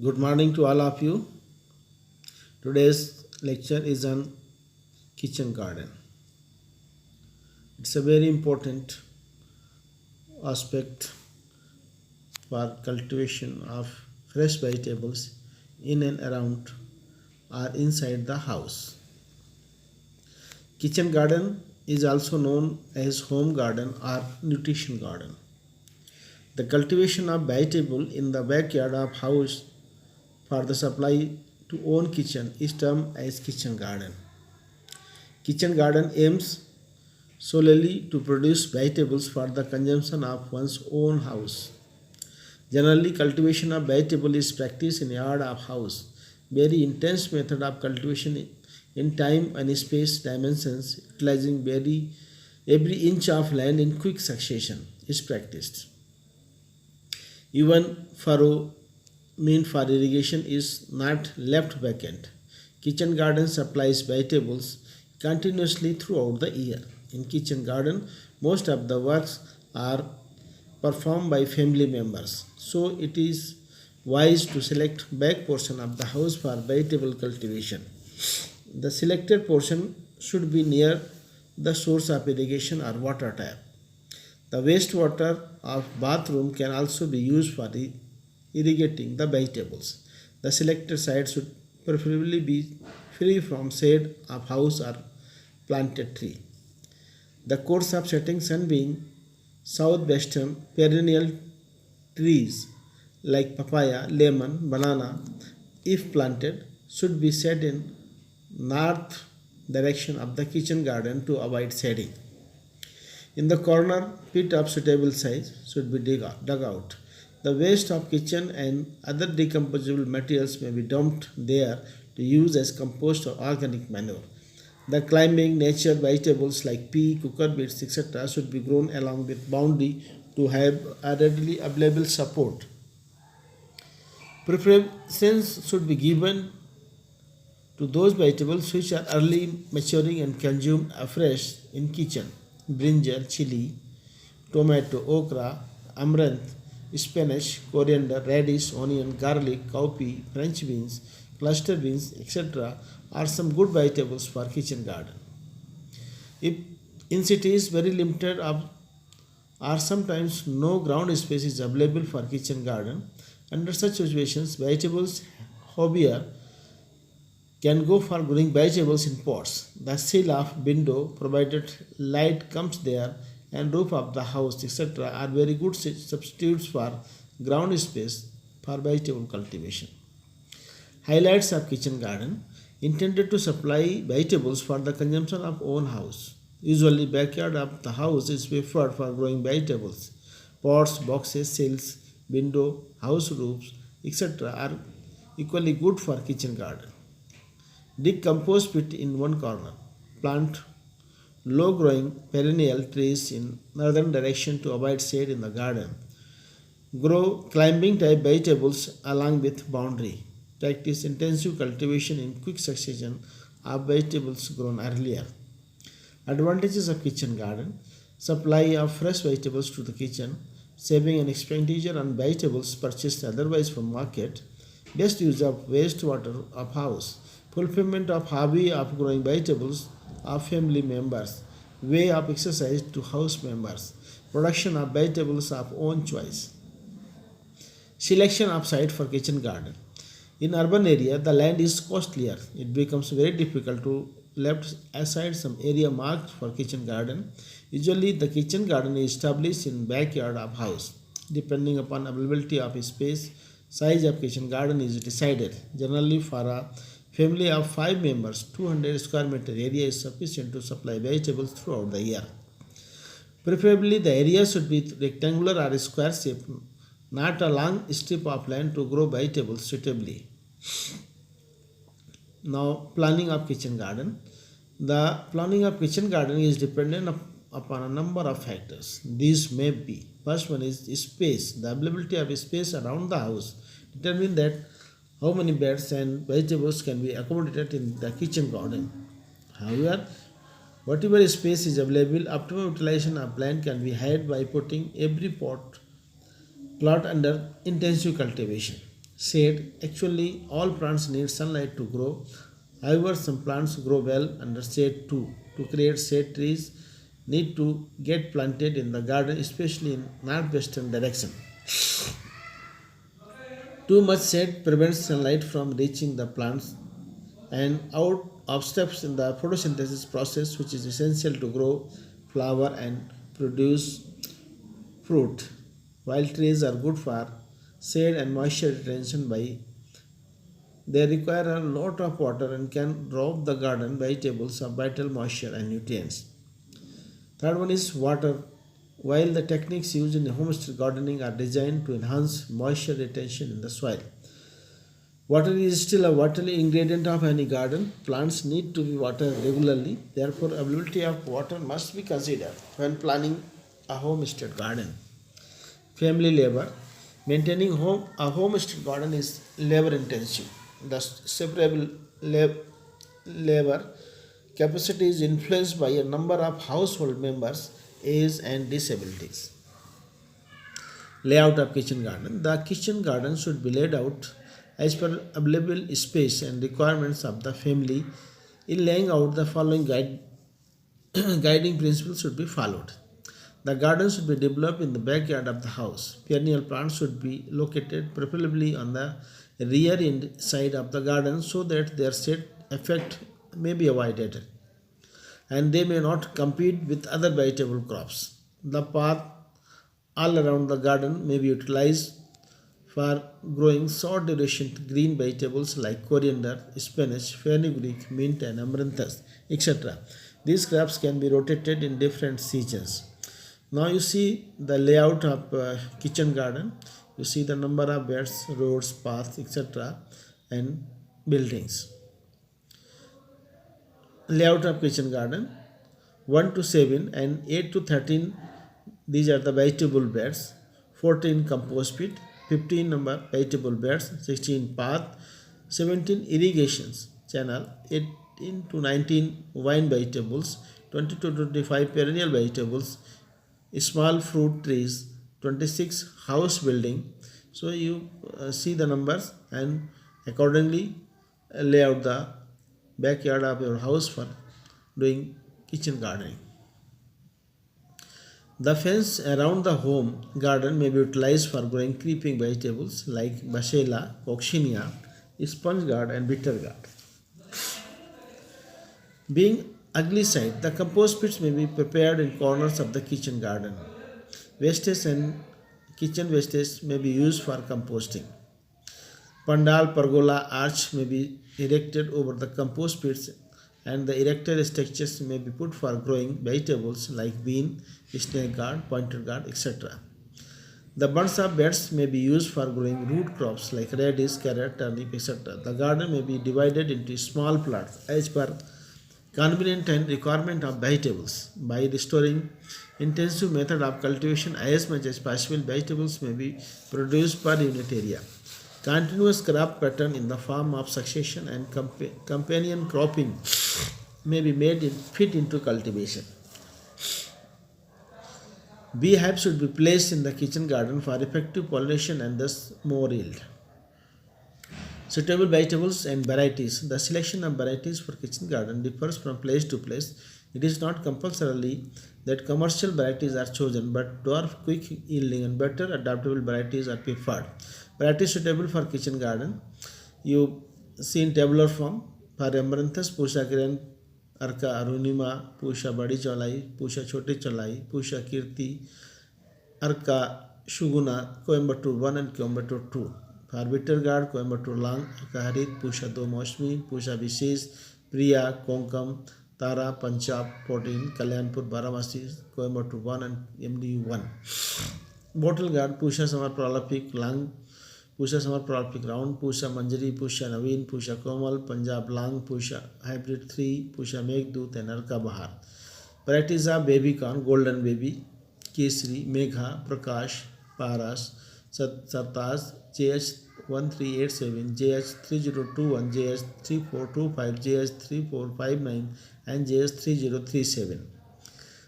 Good morning to all of you. Today's lecture is on kitchen garden. It's a very important aspect for cultivation of fresh vegetables in and around or inside the house. Kitchen garden is also known as home garden or nutrition garden. The cultivation of vegetable in the backyard of house for the supply to own kitchen is termed as kitchen garden. Kitchen garden aims solely to produce vegetables for the consumption of one's own house. Generally, cultivation of vegetable is practiced in yard of house. Very intense method of cultivation in time and space dimensions, utilizing every inch of land in quick succession is practiced. Even furrow meant for irrigation is not left vacant. Kitchen garden supplies vegetables continuously throughout the year. In kitchen garden, most of the works are performed by family members. So it is wise to select back portion of the house for vegetable cultivation. The selected portion should be near the source of irrigation or water tap. The wastewater of bathroom can also be used for irrigating the vegetables. The selected site should preferably be free from shade of house or planted tree. The course of setting sun being southwestern perennial trees like papaya, lemon, banana, if planted, should be set in north direction of the kitchen garden to avoid shading. In the corner, pit of suitable size should be dug out. The waste of kitchen and other decomposable materials may be dumped there to use as compost or organic manure. The climbing nature vegetables like pea, cucurbits, etc. should be grown along with boundary to have a readily available support. Preference should be given to those vegetables which are early maturing and consumed afresh in kitchen. Brinjal, chili, tomato, okra, amaranth, spinach, coriander, radish, onion, garlic, cowpea, French beans, cluster beans, etc. are some good vegetables for kitchen garden. If in cities very limited or sometimes no ground space is available for kitchen garden, under such situations vegetables hobbyer can go for growing vegetables in pots. The sill of window, provided light comes there, and roof of the house, etc., are very good substitutes for ground space for vegetable cultivation. Highlights of kitchen garden intended to supply vegetables for the consumption of own house. Usually, backyard of the house is preferred for growing vegetables. Pots, boxes, sills, window, house roofs, etc., are equally good for kitchen garden. Dig compost pit in one corner. Plant low growing perennial trees in northern direction to avoid shade in the garden. Grow climbing type vegetables along with boundary. Practice intensive cultivation in quick succession of vegetables grown earlier. Advantages of kitchen garden: supply of fresh vegetables to the kitchen, saving an expenditure on vegetables purchased otherwise from market, best use of wastewater of house, fulfillment of hobby of growing vegetables of family members, way of exercise to house members, production of vegetables of own choice. Selection of site for kitchen garden. In urban area, the land is costlier. It becomes very difficult to left aside some area marked for kitchen garden. Usually, the kitchen garden is established in backyard of house. Depending upon availability of space, size of kitchen garden is decided. Generally, for a family of 5 members, 200 square meter area is sufficient to supply vegetables throughout the year. Preferably, the area should be rectangular or square shape, not a long strip of land to grow vegetables suitably. Now, planning of kitchen garden. The planning of kitchen garden is dependent upon a number of factors. These may be: first one is space. The availability of space around the house determine that how many beds and vegetables can be accommodated in the kitchen garden. However, whatever space is available, optimum utilization of land can be had by putting every plot under intensive cultivation. Shade. Actually, all plants need sunlight to grow. However, some plants grow well under shade too. To create shade, trees need to get planted in the garden, especially in northwestern direction. Too much shade prevents sunlight from reaching the plants and out of steps in the photosynthesis process, which is essential to grow flower and produce fruit. While trees are good for shade and moisture retention by they require a lot of water and can rob the garden vegetables of vital moisture and nutrients. Third one is water. While the techniques used in homestead gardening are designed to enhance moisture retention in the soil, water is still a vital ingredient of any garden. Plants need to be watered regularly. Therefore, availability of water must be considered when planning a homestead garden. Family labor. Maintaining a homestead garden is labor intensive. The separable labor capacity is influenced by a number of household members, age, and disabilities. Layout of kitchen garden. The kitchen garden should be laid out as per available space and requirements of the family. In laying out, the following guiding principles should be followed. The garden should be developed in the backyard of the house. Perennial plants should be located preferably on the rear end side of the garden so that their shade effect may be avoided and they may not compete with other vegetable crops. The path all around the garden may be utilized for growing short duration green vegetables like coriander, spinach, fenugreek, mint, and amaranthus, etc. These crops can be rotated in different seasons. Now you see the layout of kitchen garden. You see the number of beds, roads, paths, etc. and buildings. Layout of kitchen garden 1 to 7 and 8 to 13, these are the vegetable beds. 14 compost pit, 15 number vegetable beds, 16 path, 17 irrigations channel, 18 to 19 vine vegetables, 20 to 25 perennial vegetables, small fruit trees, 26 house building. So you see the numbers and accordingly lay out the backyard of your house for doing kitchen gardening. The fence around the home garden may be utilized for growing creeping vegetables like bacilla, coccinia, sponge gourd, and bitter gourd. Being ugly side, the compost pits may be prepared in corners of the kitchen garden. Wastage and kitchen wastage may be used for composting. Pandal, pergola, arch may be erected over the compost pits and the erected structures may be put for growing vegetables like bean, snake gourd, pointer gourd, etc. The bunds of beds may be used for growing root crops like radish, carrot, turnip, etc. The garden may be divided into small plots as per convenient and requirement of vegetables. By restoring intensive method of cultivation as much as possible, vegetables may be produced per unit area. Continuous crop pattern in the form of succession and companion cropping may be made fit into cultivation. Beehives should be placed in the kitchen garden for effective pollination and thus more yield. Suitable vegetables and varieties. The selection of varieties for kitchen garden differs from place to place. It is not compulsorily that commercial varieties are chosen, but dwarf, quick yielding, and better adaptable varieties are preferred. Varieties suitable for kitchen garden. You see in tabular form for amaranthus, Pusha Kiran, Arka Arunima, Pusha Badi Cholai, Pusha Choti Cholai, Pusha Kirti, Arka Shuguna, Coimbatore 1 and Coimbatore 2. For bitter gourd, Coimbatore Lang, Arka Harit, Pusha Do Mosmi, Pusha Vishes, Priya, Konkam, Tara, Punjab 14, Kalyanpur, Baramasi, Coimbatore 1 and MDU 1. Bottle gourd, Pusha Samar Prolific, Lang, Pusha Samar Prolific Round, Pusha Manjari, Pusha Naveen, Pusha Komal, Punjab Lang, Pusha Hybrid 3, Pusha Meghdut and Arka Bahar. Varieties are baby corn, golden baby, Kesri, Megha, Prakash, Paras, Sartaj, JH 1387, JH 3021, JH 3425, JH 3459 and JH 3037.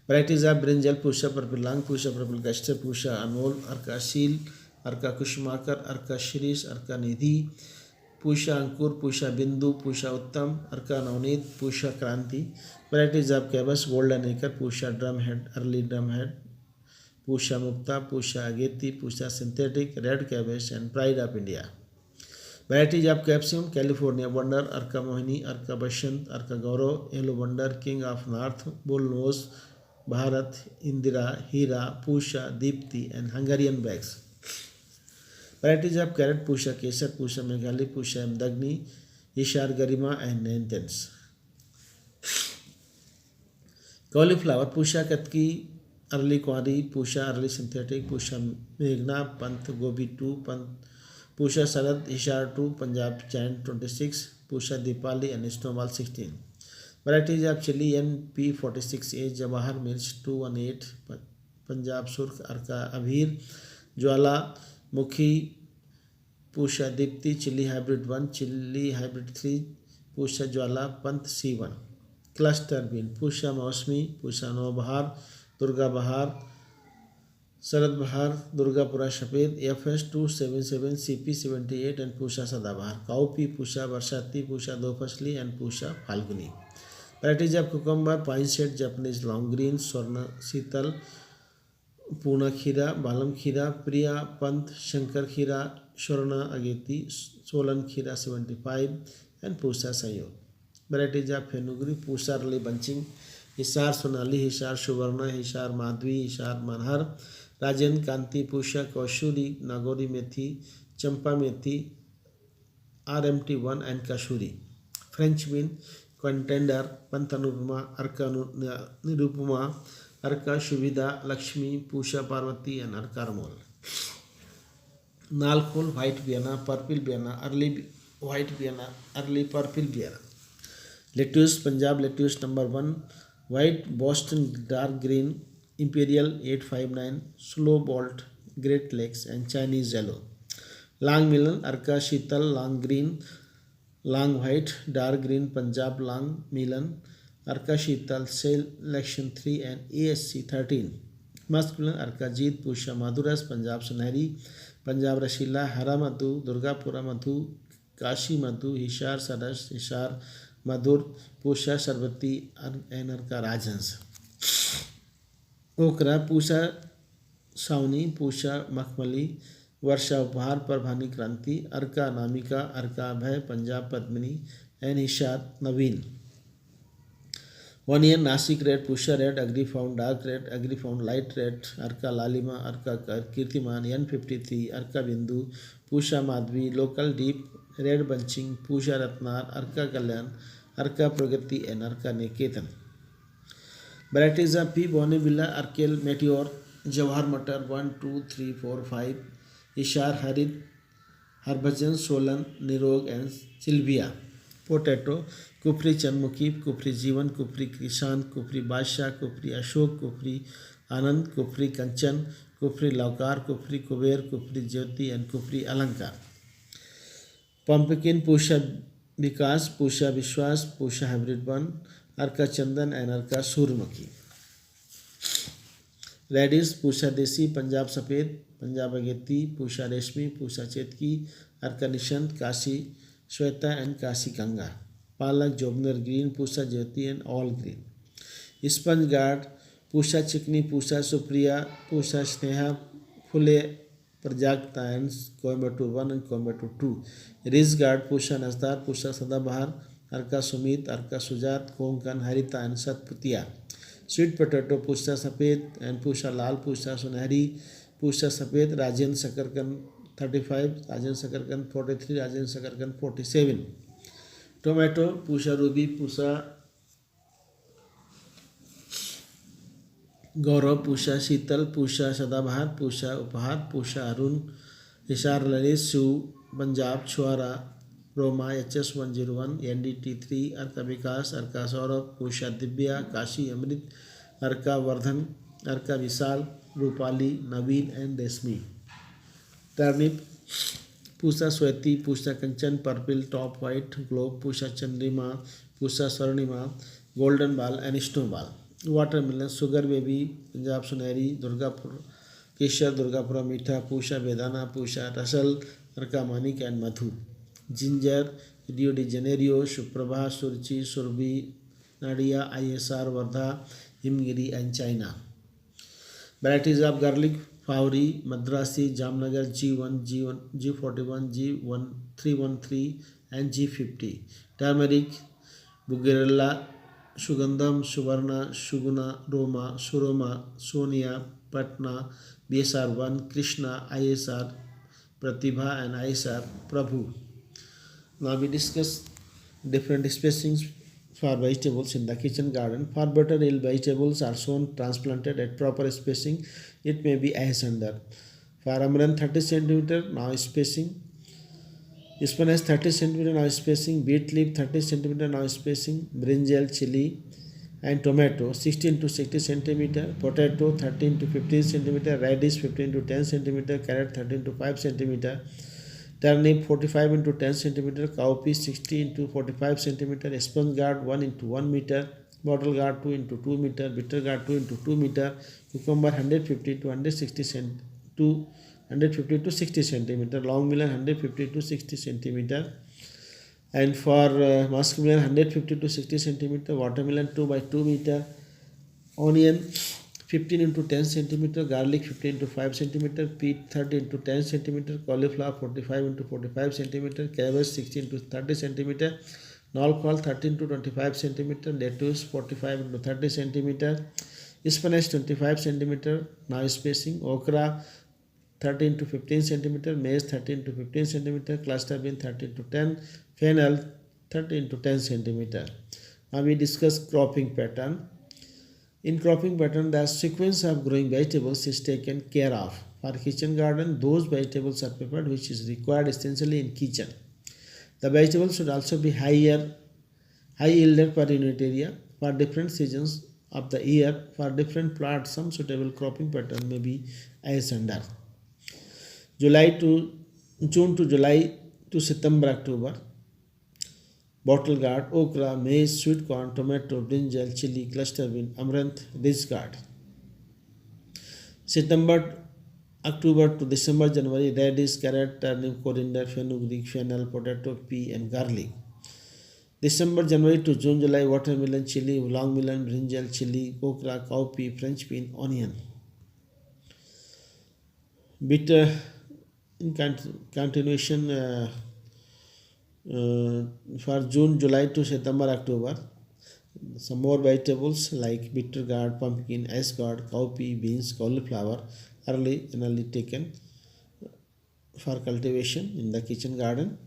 Varieties are Brinjal, Pusha Purple Lang, Pusha Purple Gaster, Pusha Anmol, Arka Sheel, अर्का कुसुमाकर, अर्का शिरीष, अर्का निधि, पूषा अंकुर, पूषा बिंदु, पूषा उत्तम, अर्का नवनीत, पूषा क्रांति. Varieties of cabbage: golden acre, Pusa drum head, early drum head, Pusa Mukta, Pusa Ageti, Pusa synthetic, red cabbage and pride of India. Varieties of capsicum: California wonder, Arka Mohini, Arka Basant, Arka Gaurav, yellow wonder, king of north, bull nose, Bharat, Indira, Hira, Pusa, Deepti and Hungarian bags. Varieties of carrot: Pusa Kesar, Pusa Meghali, Pusa Yamadagni, Hisar Garima and Nantes. Cauliflower: Pusa Katki, early Kunwari, Pusa early synthetic, पूषा मेघना, पंथ gobhi 2, Pant Pusa Sharad, Hisar 2, Punjab giant 26, Pusa Deepali and snowball 16. Varieties of chili: NP46A, Jawahar mirch 218, Punjab Surkh, Arka Abhir, Jwala Mukhi, Pusa Deepti, chili hybrid 1, chili hybrid 3, Pusa Jwala, Pant C1. Cluster bean: पूषा मौसमी, पूषा नवबहार, दुर्गा बहार, शरद बहार, दुर्गापुरा सफ़ेद, FS 277, CP 78 and पूषा सदाबहार. Cowpea: पूषा बरसाती, Pusa Do Fasli and Pusa Falguni. Varieties of cucumber: pine set, Japanese long green, Swarna Sheetal, Poona खीरा, बालम खीरा, प्रिया, पंथ, शंकर खीरा, स्वर्ण अगेती, सोलन खीरा 75 and Pusa Sanyog. Varieties of fenugreek: Pusa early bunching, Hisar Sonali, Hisar Suvarna, Hisar Madhavi, Hisar Manhar, Rajendra Kanti, Pusa Kaushuri, Nagauri methi, Champa methi, RMT 1 and Kasuri. French bean: contender, Pant Anupama, Arka Nirupama, Arka Suvidha, Lakshmi, Pusa Parvati and Arka Ramol. Knolkhol: white Vienna, purple Vienna, early white Vienna, early purple Vienna. Lettuce: Punjab lettuce number 1, white, Boston dark green, imperial 859, slow bolt, Great Lakes and Chinese yellow. Long melon: Arka Sheetal, long green, long white, dark green, Punjab long melon, Arka Sheetal, selection 3 and ASC 13. Muskmelon: Arka Jeet, Pusa Madhuras, Punjab Sunehri, Punjab Rasila, Hara Madhu, Durgapura Madhu, Kashi Madhu, Hisar Saras, Hisar Madhur, Pusa Sharbati and Arka Rajhans. Okra: Pusa Sawani, Pusa Makhmali, Varsha Uphar, Parbhani Kranti, Arka Anamika, Arka Abhay, Punjab Padmini and Hisar Naveen. Onion: Nashik red, Pusa red, agree found dark red, Agrifound light red, Arka Lalima, Arka Kirtiman, N53, Arka Bindu, Pusa Madhavi, local deep, red bunching, Pusa Ratnar, Arka Kalyan, Arka Pragati and Arka Niketan. Varieties of P. Bonneville, Arkel meteor, Jawahar matar 1, 2, 3, 4, 5, इशार हरित, Harbhajan, Solan, Nirog and Silvia. Potato: Kufri Chandramukhi, Kufri Jeevan, Kufri Kisan, Kufri Badshah, Kufri Ashok, Kufri Anand, Kufri Kanchan, Kufri Laukar, Kufri Kuber, Kufri Jyoti and Kufri Alankar. Pumpkin: पूषा विकास, पूषा विश्वास, पूषा hybrid 1, Arka Chandan and अर्का सूर्यमुखी. Reddish: पूषा देसी, पंजाब सफ़ेद, Punjab Ageti, Pusa Reshmi, Pusa Chetki, Arka Nishant, Kashi Shweta and Kashi Ganga. Palak Jobner green, Pusa Jyoti and all green. Sponge gourd: Pusa Chikni, Pusa Supriya, Pusa Sneha, Phule Prajakta and Coimbatore 1 and Coimbatore 2. Ridge gourd: Pusa Nasdar, Pusa Sadabahar, Arka Sumeet, Arka Sujat, Konkan, Harita and Satputia. Sweet potato: Pusa Safed and पूषा लाल, पूषा सुनहरी, पूषा सफ़ेद, राजेंद्र शकरकंद 35, राजेंद्र शकरकंद 43, राजेंद्र शकरकंद 47. टोमेटो: पूषा रूबी, पूषा गौरव, पूषा शीतल, पूषा सदाबहार, पूषा उपहार, पूषा Arun, Hisar Lalit, Shiv Punjab, Chhuara, Roma, HS 101, NDT 3, Arka Vikas, Arka Saurabh, Pusa Divya, Kashi Amrit, Arka Vardhan, Arka Vishal, Rupali, Naveen and Reshmi. Turnip: Pusa Shweti, Pusa Kanchan, purple, top white, globe, Pusa Chandrima, Pusa Swarnima, golden ball and snow ball. Watermelon: sugar baby, Punjab Sunehri, Durgapur Kesha, Durgapura, Mitha, Pusha, Vedana, Pusha, Rasal, Arka, and Madhu. Ginger, Rio de Janeiro, Suprabha, Surchi, Surbi, Nadia, ISR, Vardha, Himgiri, and China. Varieties of garlic: Fowri, Madrasi, Jamnagar, G1, G1, G41, G1313, and G50. Turmeric: Bugerella, Sugandham, Suvarna, Shuguna, Roma, Suroma, Sonia, Patna, BSR1, Krishna, ISR, Pratibha, and ISR, Prabhu. Now we discuss different spacings for vegetables in the kitchen garden. For better yield, vegetables are sown transplanted at proper spacing. It may be as under. For amaranth 30 cm now spacing. Spinach 30 cm now spacing. Beet leaf 30 cm now spacing. Brinjal, chili, and tomato 16 to 60 cm. Potato 13 to 15 cm. Radish 15 to 10 cm. Carrot 13 to 5 cm. Turnip 45 into 10 cm, cowpea 60 into 45 cm, sponge gourd 1 into 1 meter, bottle gourd 2 into 2 meter, bitter gourd 2 into 2 meter, cucumber 150 to 160 to 150 to 60 cm, long melon 150 to 60 cm, and for musk melon 150 to 60 cm, watermelon 2 by 2 meter, onion 15 into 10 cm, garlic 15 into 5 cm, peas 30 into 10 cm, cauliflower 45 into 45 cm, cabbage 16 into 30 cm, nolkol 13 to 25 cm, lettuce 45 into 30 cm, spinach 25 cm, now spacing, okra 13 to 15 cm, maize 13 to 15 cm, cluster bean 13 to 10, fennel 13 to 10 cm. Now we discuss cropping pattern. In cropping pattern, the sequence of growing vegetables is taken care of. For kitchen garden, those vegetables are prepared which is required essentially in kitchen. The vegetables should also be high yielded per unit area. For different seasons of the year, for different plots, some suitable cropping pattern may be as under. June to July to September, October. Bottle gourd, okra, maize, sweet corn, tomato, brinjal, chili, cluster bean, amaranth, ridge gourd. September, October to December, January, radish, carrot, turnip, coriander, fenugreek, fennel, potato, pea, and garlic. December, January to June, July, watermelon, chili, long melon, brinjal, chili, okra, cowpea, French bean, onion. Bitter in continuation. For June, July to September, October, some more vegetables like bitter gourd, pumpkin, ash gourd, cowpea, beans, cauliflower early taken for cultivation in the kitchen garden.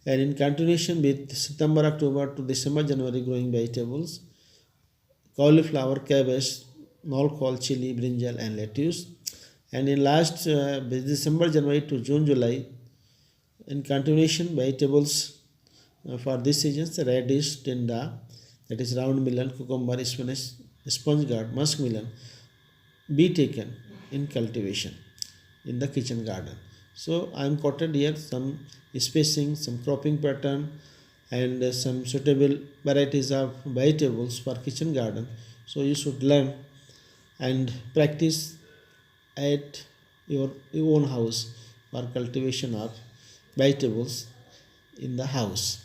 And in continuation with September, October to December, January growing vegetables, cauliflower, cabbage, nolkol, chili, brinjal, and lettuce. And in last December, January to June, July, in continuation, vegetables for this season, radish, tinda, that is round melon, cucumber, spinach, sponge gourd, musk melon, be taken in cultivation in the kitchen garden. So I am quoted here some spacing, some cropping pattern, and some suitable varieties of vegetables for kitchen garden. So you should learn and practice at your own house for cultivation of vegetables in the house.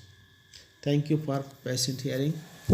Thank you for patient hearing.